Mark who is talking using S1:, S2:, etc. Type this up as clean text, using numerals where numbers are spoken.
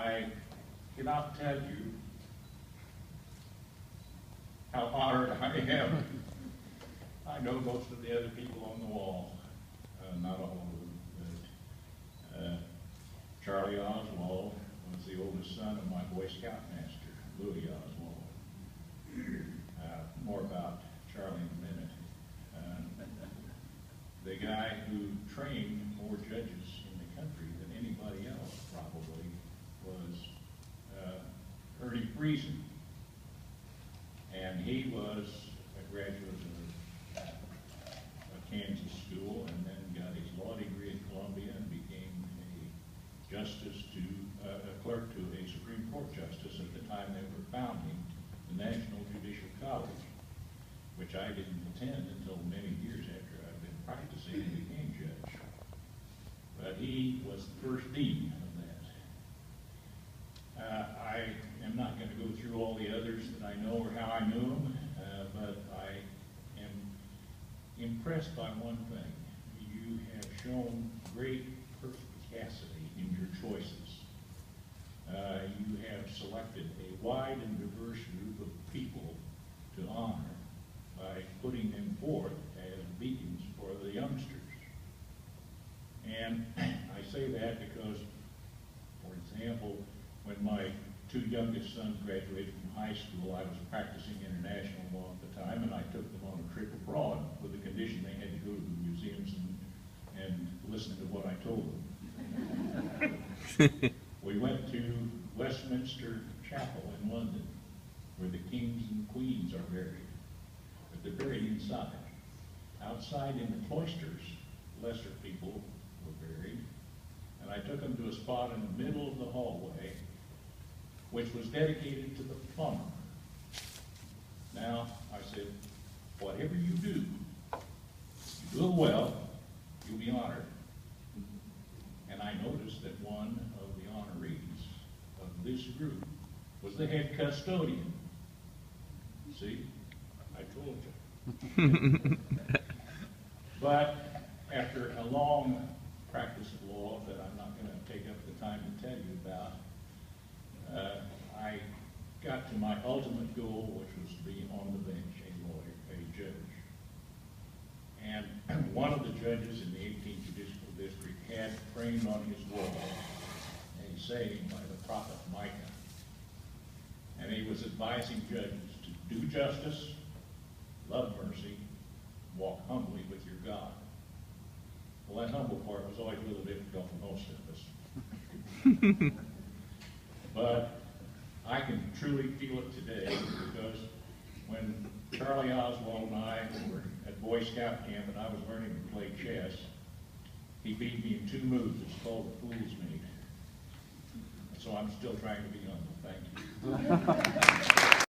S1: I cannot tell you how honored I am. I know most of the other people on the wall, not all of them, but Charlie Oswald was the oldest son of my Boy Scout master, Louis Oswald. More about Charlie in a minute. The guy who trained more judges in the country than anybody else probably was Ernie Friesen. And he was a graduate of a Kansas school and then got his law degree at Columbia and became a justice to, a clerk to a Supreme Court justice at the time they were founding the National Judicial College, which I didn't attend until many years after I'd been practicing and became judge. But he was the first dean of that. I am not going to go through all the others that I know or how I knew them, but I am impressed by one thing. You have shown great perspicacity in your choices. You have selected a wide and diverse group of people to honor by putting them forth as beacons for the youngsters. And I say that because, for example, when my two youngest sons graduated from high school, I was practicing international law at the time, and I took them on a trip abroad with the condition they had to go to the museums and listen to what I told them. We went to Westminster Chapel in London, where the kings and queens are buried. But they're buried inside. Outside in the cloisters, lesser people were buried. And I took them to a spot in the middle of the hallway, which was dedicated to the plumber. Now, I said, whatever you do it well, you'll be honored. And I noticed that one of the honorees of this group was the head custodian. See, I told you. But after a long practice of law that I'm not going to take up the time to tell you about, I got to my ultimate goal, which was to be on the bench, a lawyer, a judge. And one of the judges in the 18th Judicial District had framed on his wall a saying by the prophet Micah. And he was advising judges to do justice, love mercy, walk humbly with your God. Well, that humble part was always a little difficult for most of us. But I can truly feel it today because when Charlie Oswald and I were at Boy Scout camp and I was learning to play chess, he beat me in 2 moves. It's called the Fool's Meat. So I'm still trying to be humble. Thank you.